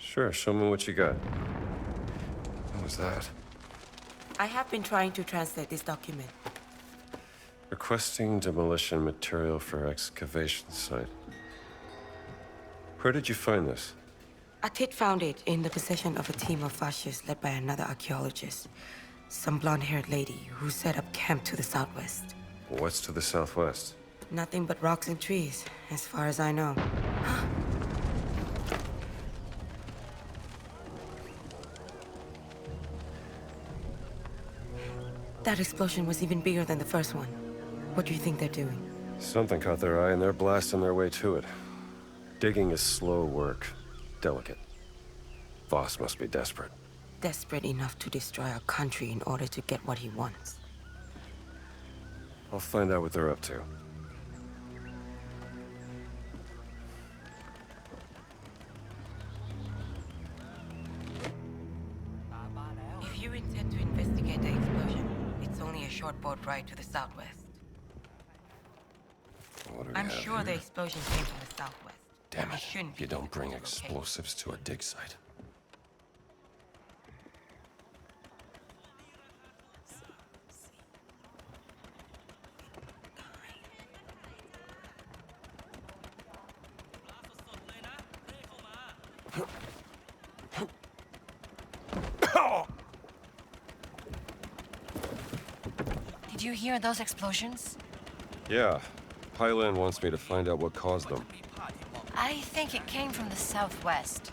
Sure, show me what you got. What was that? I have been trying to translate this document. Requesting demolition material for excavation site. Where did you find this? Atit found it in the possession of a team of fascists led by another archaeologist. Some blonde-haired lady who set up camp to the southwest. What's to the southwest? Nothing but rocks and trees, as far as I know. That explosion was even bigger than the first one. What do you think they're doing? Something caught their eye and they're blasting their way to it. Digging is slow work. Delicate. Voss must be desperate. Desperate enough to destroy our country in order to get what he wants. I'll find out what they're up to. If you intend to investigate the explosion, it's only a short boat ride to the southwest. What do we I'm have sure here? the explosion came from the southwest. Damn I it. shouldn't You be don't bring difficult to locate. explosives to a dig site. Did you hear those explosions? Yeah. Highland wants me to find out what caused them. I think it came from the southwest.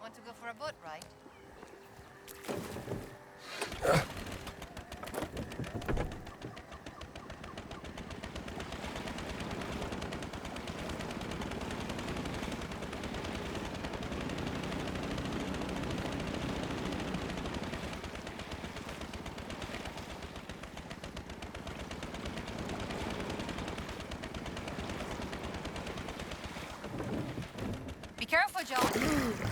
Want to go for a boat ride? Careful, Jones.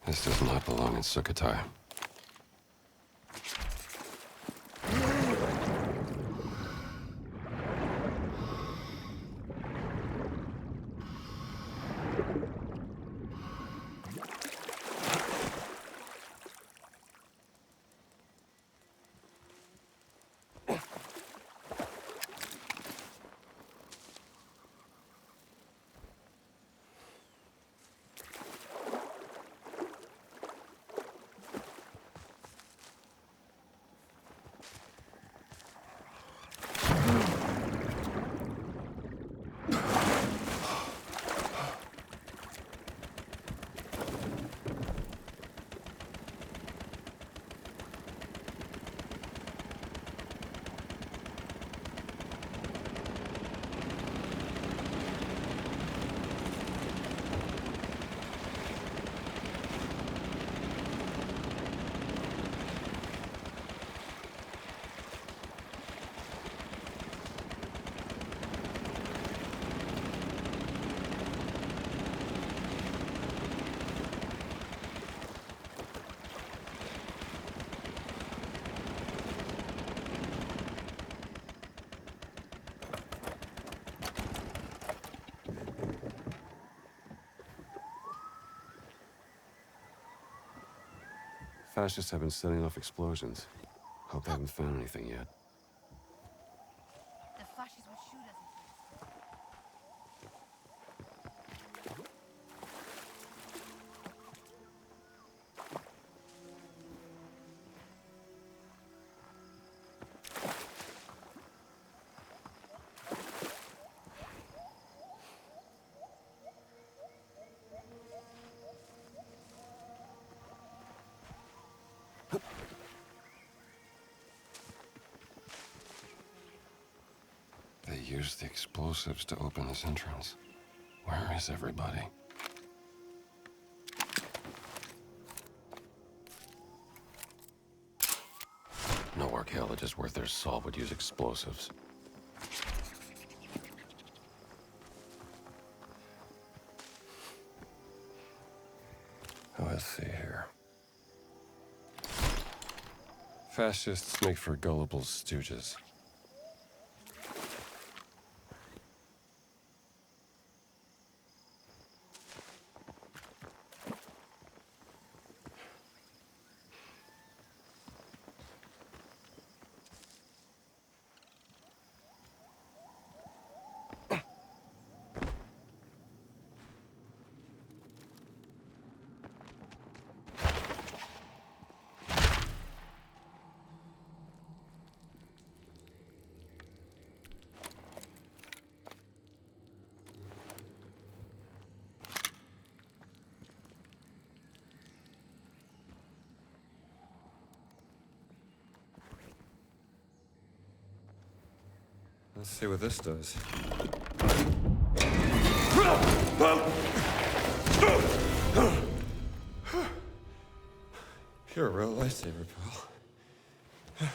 This does not belong in Sukhothai. Fascists have been setting off explosions. Hope they haven't found anything yet. The fascists would shoot us if we They used the explosives to open this entrance. Where is everybody? No archaeologist worth their salt would use explosives. Let's see here. Fascists make for gullible stooges. Let's see what this does. You're a real lifesaver, pal.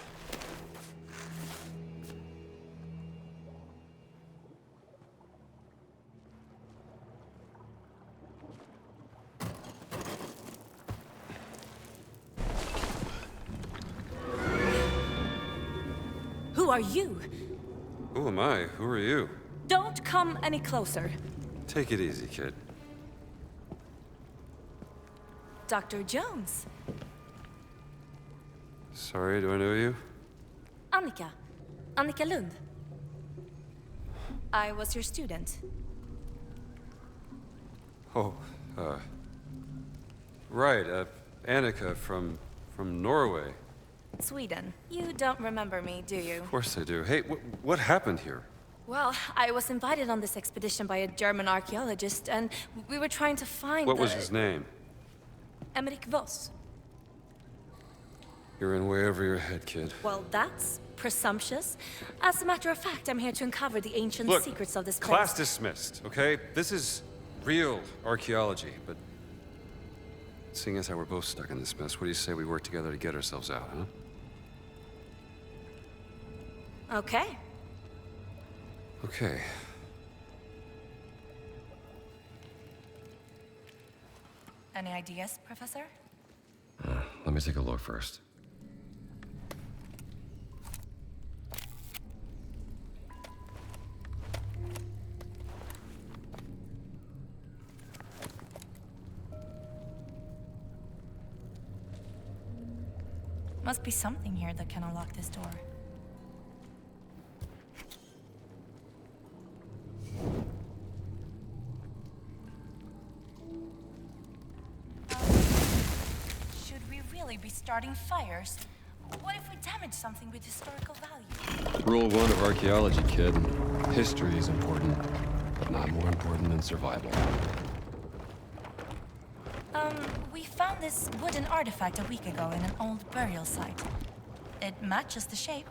Who are you? Who am I? Who are you? Don't come any closer. Take it easy, kid. Dr. Jones. Sorry, do I know you? Annika. Annika Lund. I was your student. Oh, right, Annika from Norway. Sweden. You don't remember me, do you? Of course I do. Hey, what happened here? Well, I was invited on this expedition by a German archaeologist, and we were trying to find What was his name? Emmerich Voss. You're in way over your head, kid. Well, that's presumptuous. As a matter of fact, I'm here to uncover the ancient Look, secrets of this place. class dismissed, okay? This is real archaeology, but seeing as how we're both stuck in this mess, what do you say we work together to get ourselves out, huh? Okay. Okay. Any ideas, Professor? Let me take a look first. Must be something here that can unlock this door. Should we really be starting fires? What if we damage something with historical value? Rule 1 of archaeology, kid. History is important, but not more important than survival. We found this wooden artifact a week ago in an old burial site. It matches the shape.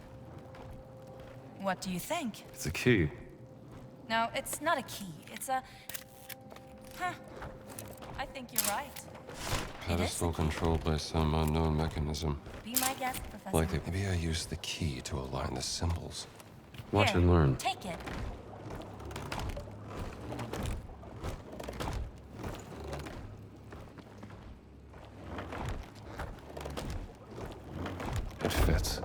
What do you think? It's a key. No, it's not a key. It's a... Huh. I think you're right. Pedestal controlled by some unknown mechanism. Be my guest, Professor. Likely, maybe I used the key to align the symbols. Watch Here, and learn. Take it. It fits.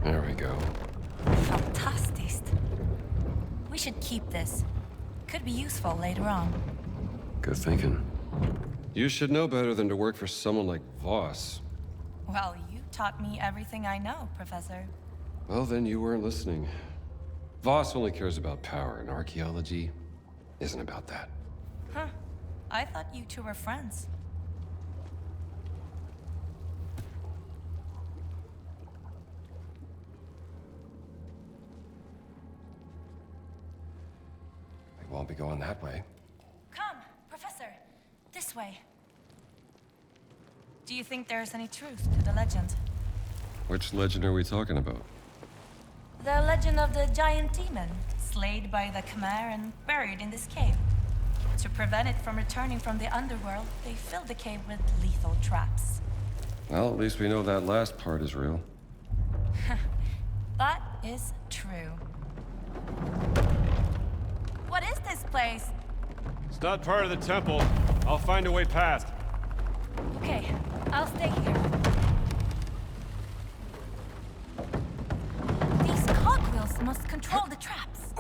There we go. Fantastic. We should keep this. Could be useful later on. Good thinking. You should know better than to work for someone like Voss. Well, you taught me everything I know, Professor. Well, then you weren't listening. Voss only cares about power, and archaeology isn't about that. Huh. I thought you two were friends. We won't be going that way. Come, Professor. This way. Do you think there's any truth to the legend? Which legend are we talking about? The legend of the giant demon, slayed by the Khmer and buried in this cave. To prevent it from returning from the underworld, they filled the cave with lethal traps. Well, at least we know that last part is real. That is true. What is this place? It's not part of the temple. I'll find a way past. Okay, I'll stay here. These cogwheels must control the traps.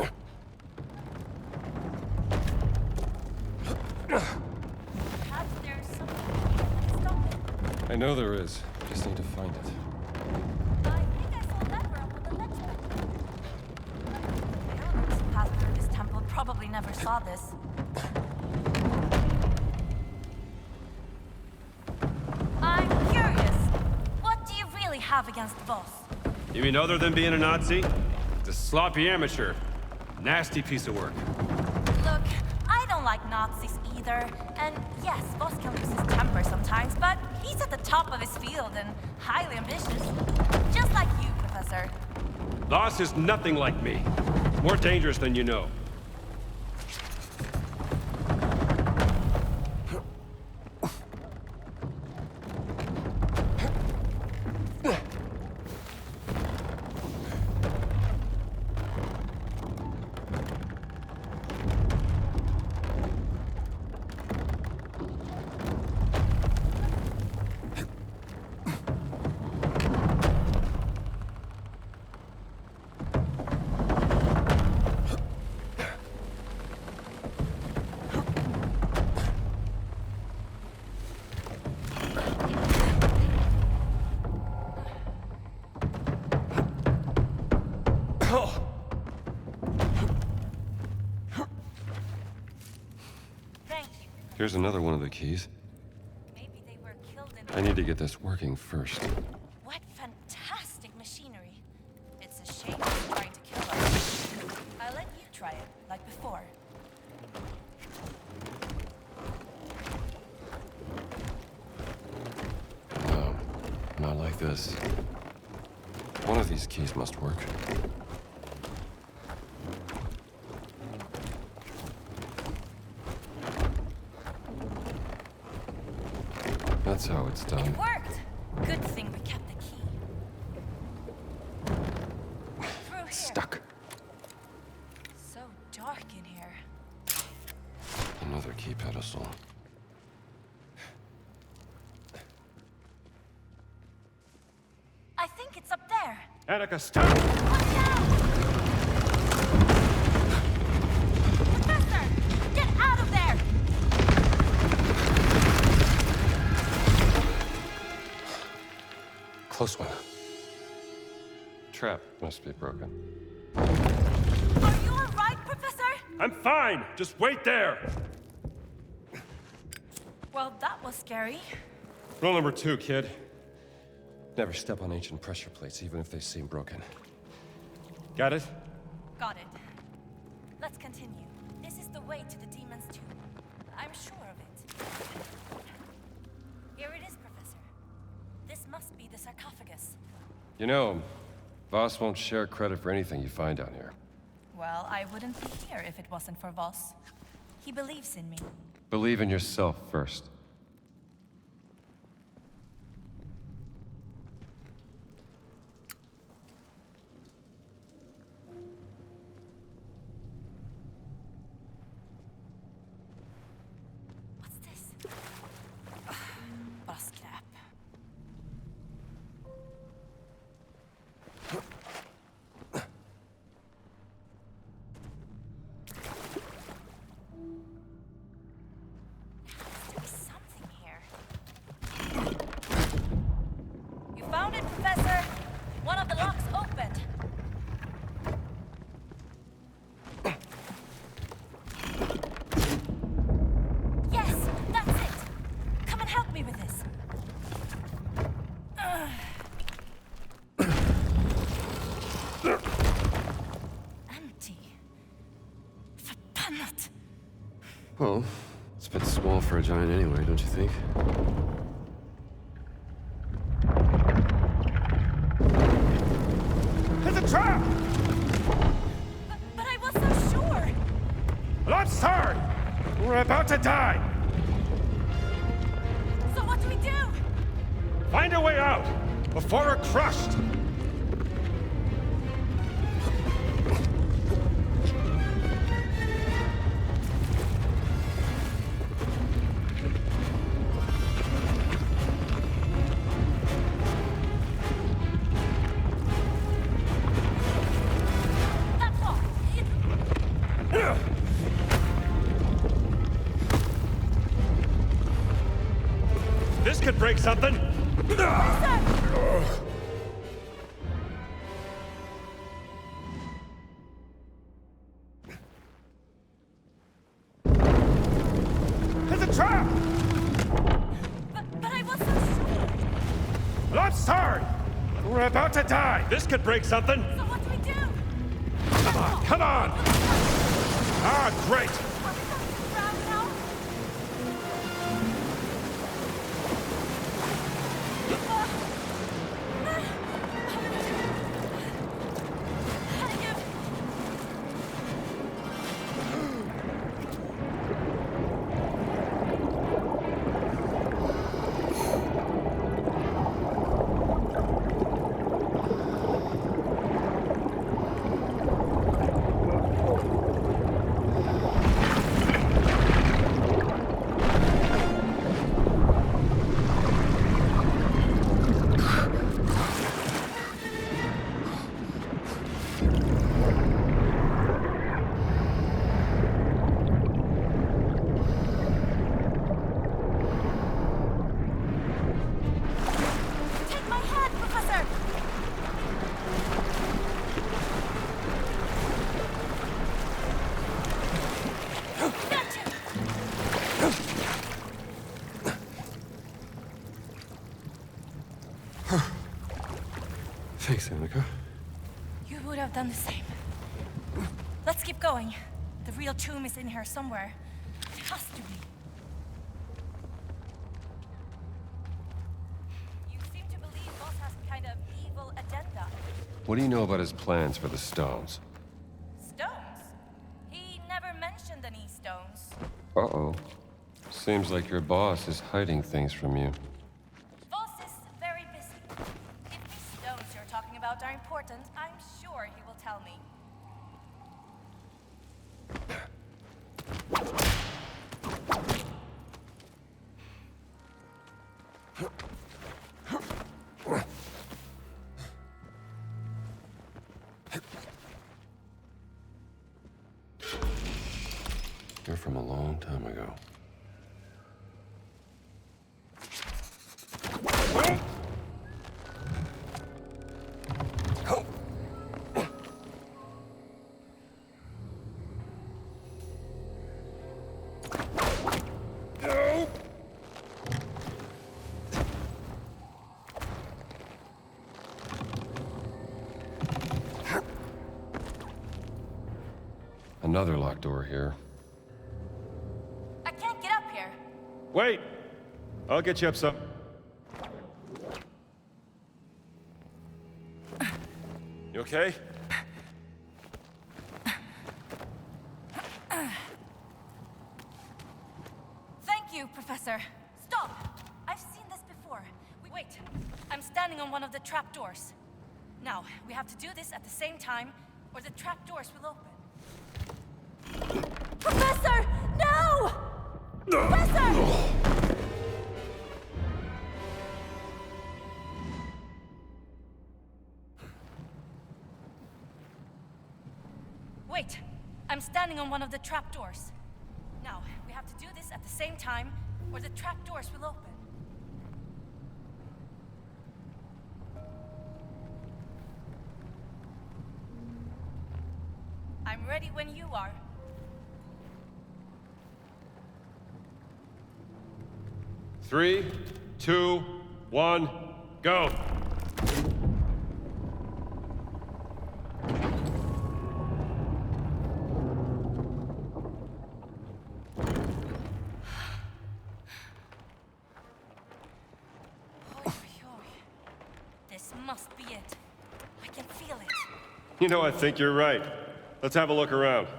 Perhaps there's something that can stop it. I know there is. Just need to find it. I think I saw a lever up on the ledge back there. Pilgrims who passed through this temple probably never saw this. I'm curious. What do you really have against Voss? You mean other than being a Nazi? The sloppy amateur. Nasty piece of work. Look, I don't like Nazis either. And yes, Voss can lose his temper sometimes, but he's at the top of his field and highly ambitious. Just like you, Professor. Voss is nothing like me. More dangerous than you know. Here's another one of the keys. Maybe they were killed in... I need to get this working first. What fantastic machinery. It's a shame they're trying to kill us. I'll let you try it, like before. No, not like this. One of these keys must work. That's how it's done. It worked! Good thing we kept the key. Through here. Stuck. So dark in here. Another key pedestal. I think it's up there. Annika, stop! Watch out! Professor! Get out of there! Close one. Trap must be broken. Are you all right, Professor? I'm fine! Just wait there! Well, that was scary. Rule number 2, kid. Never step on ancient pressure plates, even if they seem broken. Got it? Got it. Let's continue. This is the way to the demon's tomb. I'm sure of it. Here it is, Professor. This must be the sarcophagus. You know, Voss won't share credit for anything you find down here. Well, I wouldn't be here if it wasn't for Voss. He believes in me. Believe in yourself first. What's this? Bara skräp. There has to be something here. You found it, Professor! One of the locks opened. Yes, that's it! Come and help me with this. Empty. Förbannat! Well, it's a bit small for a giant anyway, don't you think? It's a trap! But I was so sure! Well, I'm sorry! We're about to die! So what do we do? Find a way out! Before we're crushed! That lock! This could break something! It's a trap! But I was so sure! Well, I'm sorry! We're about to die! This could break something! So what do we do? Come on, come on! Ah, great! Are we going to drown now? Thanks, Annika. You would have done the same. Let's keep going. The real tomb is in here somewhere. It has to be. You seem to believe Boss has a kind of evil agenda. What do you know about his plans for the stones? Stones? He never mentioned any stones. Uh-oh. Seems like your boss is hiding things from you. Boss is very busy. If these stones you're talking about are important, I'm sure he will tell me. You're from a long time ago. Another locked door here. I can't get up here. Wait! I'll get you up some. You okay? Thank you, Professor. Stop! I've seen this before. Wait, I'm standing on one of the trapdoors. Now, we have to do this at the same time, or the trapdoors will open. Professor! No! Professor! Wait, I'm standing on one of the trapdoors. Now, we have to do this at the same time, or the trapdoors will open. I'm ready when you are. Three, two, one, go! This must be it. I can feel it. You know, I think you're right. Let's have a look around.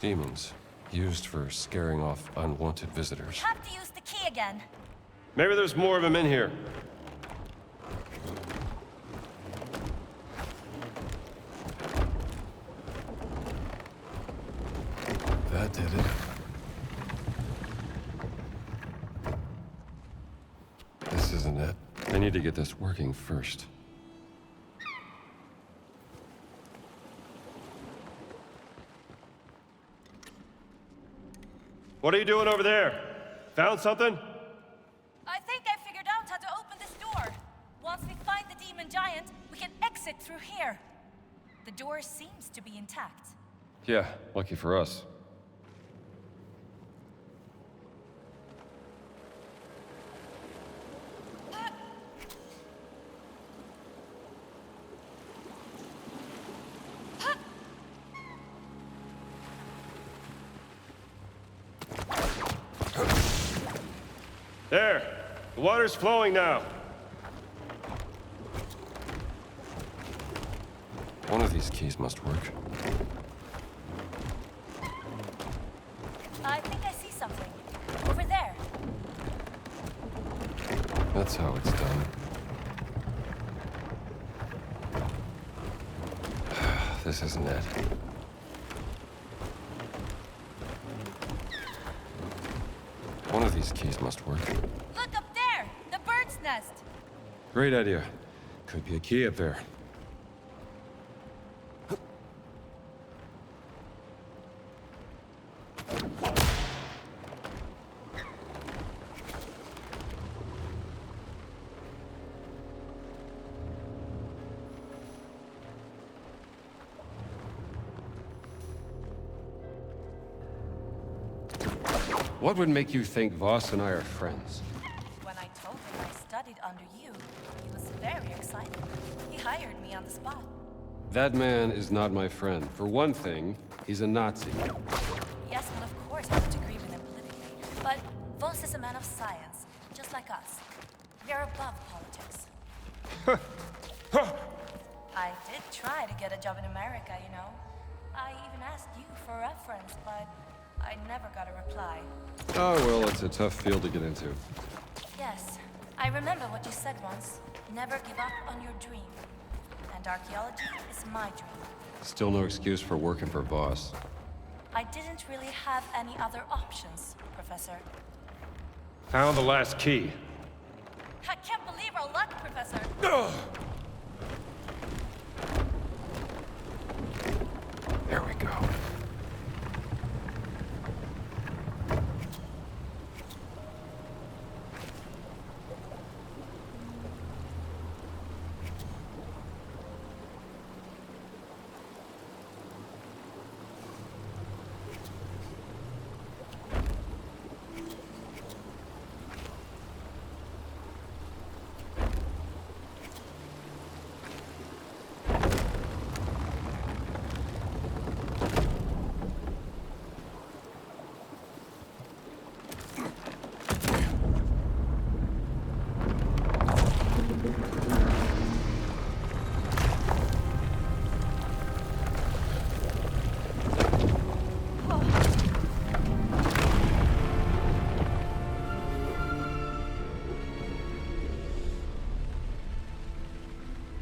Demons, used for scaring off unwanted visitors. Have to use the key again. Maybe there's more of them in here. That did it. This isn't it. I need to get this working first. What are you doing over there? Found something? I think I figured out how to open this door. Once we find the demon giant, we can exit through here. The door seems to be intact. Yeah, lucky for us. There! The water's flowing now. One of these keys must work. I think I see something. Over there. That's how it's done. This isn't it. One of these keys must work. Look up there! The bird's nest! Great idea. Could be a key up there. What would make you think Voss and I are friends? When hired me on the spot. That man is not my friend. For one thing, he's a Nazi. Yes, well, of course I don't agree with him politically. But Voss is a man of science, just like us. We're above politics. I did try to get a job in America, you know. I even asked you for a reference, but I never got a reply. Oh, well, it's a tough field to get into. Yes, I remember what you said once. Never give up on your dream. And archaeology is my dream. Still no excuse for working for Voss. I didn't really have any other options, Professor. Found the last key. I can't believe our luck, Professor. Here we go.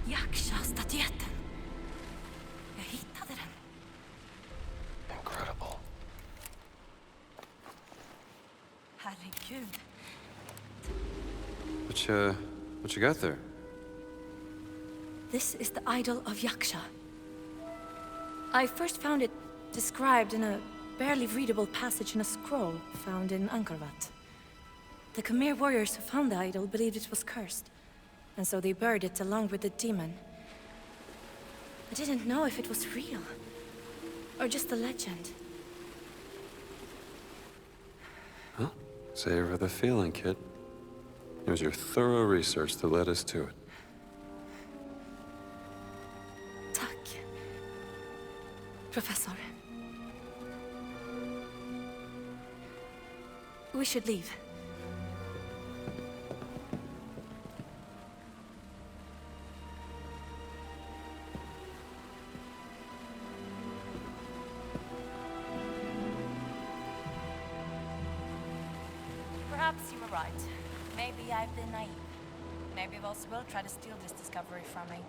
Yaksha-statyetten. Jag hittade den. Incredible. Herregud. What you got there? This is the idol of Yaksha. I first found it described in a barely readable passage in a scroll found in Angkor. The Khmer warriors who found the idol believed it was cursed, and so they buried it along with the demon. I didn't know if it was real, or just a legend. Well, savor the feeling, kid. It was your thorough research that led us to it. Tack, Professor. We should leave. Perhaps you were right. Maybe I've been naive. Maybe Voss will try to steal this discovery from me.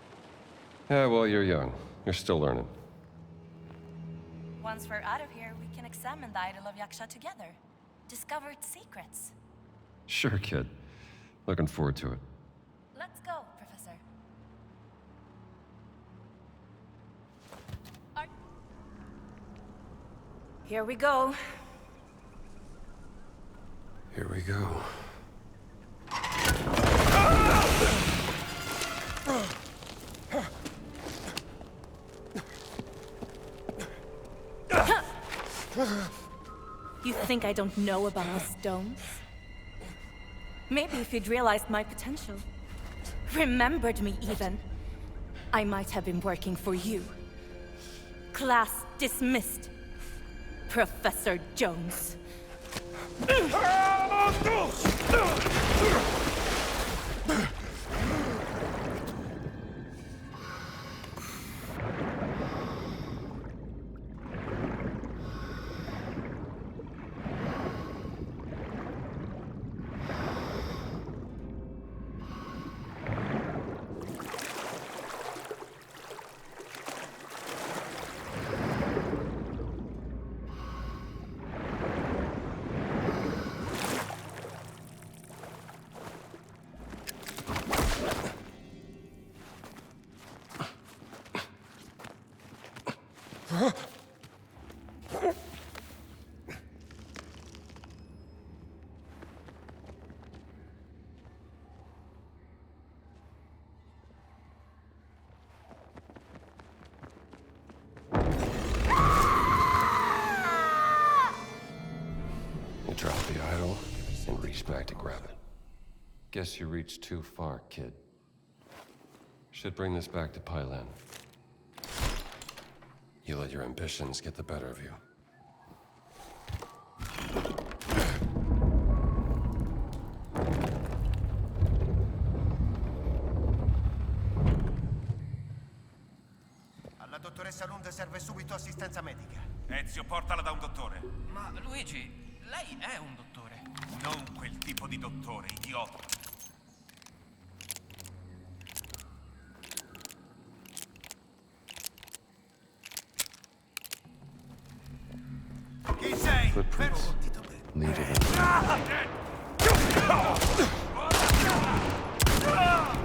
Yeah, well, you're young. You're still learning. Once we're out of here, we can examine the idol of Yaksha together. Discover its secrets. Sure, kid. Looking forward to it. Let's go, Professor. Here we go. Here we go. You think I don't know about stones? Maybe if you'd realized my potential, remembered me even, I might have been working for you. Class dismissed, Professor Jones. You drop the idol and reach back to grab it. Guess you reached too far, kid. Should bring this back to Pylan. You let your ambitions get the better of you. Alla dottoressa Lund serve subito assistenza medica. Ezio, portala da un dottore. Ma Luigi, lei è un dottore. Non quel tipo di dottore, idiota. Chi sei? Footprints. Lead of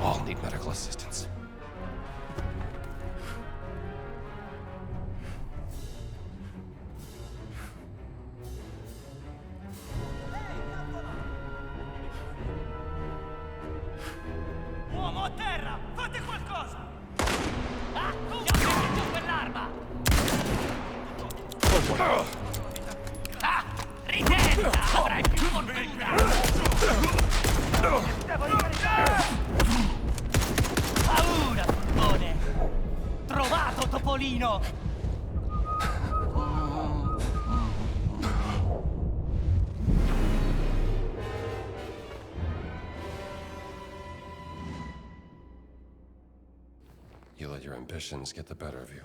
all need medical assistance. Uomo a terra! Fate qualcosa! Ah! Gli ho messo giù quell'arma! Ah! Ritenta! Avrai più fortuna! Devo ricaricare! Paura, furgone! Trovato, Topolino! You let your ambitions get the better of you.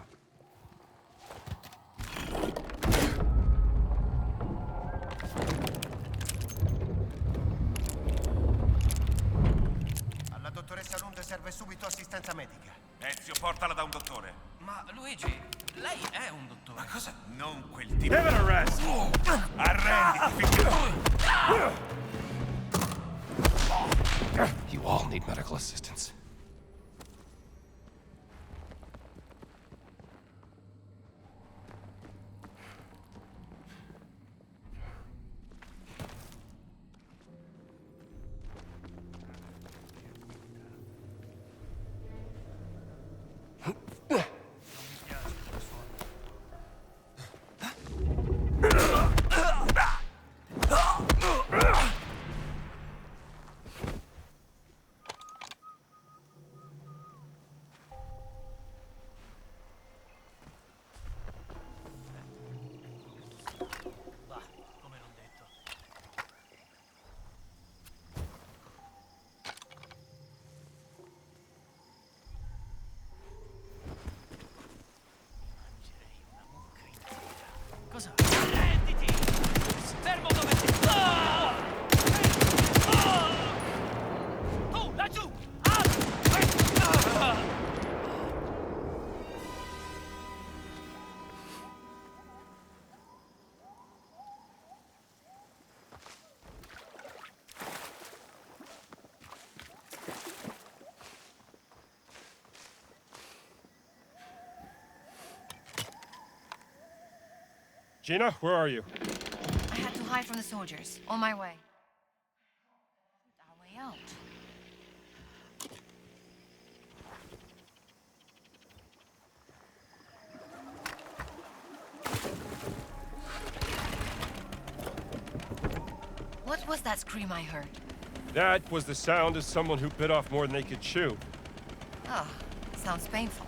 Alla dottoressa Lund serve subito assistenza medica. Ezio, portala da un dottore. Ma Luigi, lei è un dottore. Ma cosa? Non quel tipo. Give it a rest! Arrenditi, figlio! You all need medical assistance. Va, come non detto. Mangerei una mucca intera. Cosa? Arrenditi! Fermo dove sei! Ah! Ah! Tu, laggiù! Ah! Ah! Gina, where are you? I had to hide from the soldiers. On my way. Our way out. What was that scream I heard? That was the sound of someone who bit off more than they could chew. Oh, sounds painful.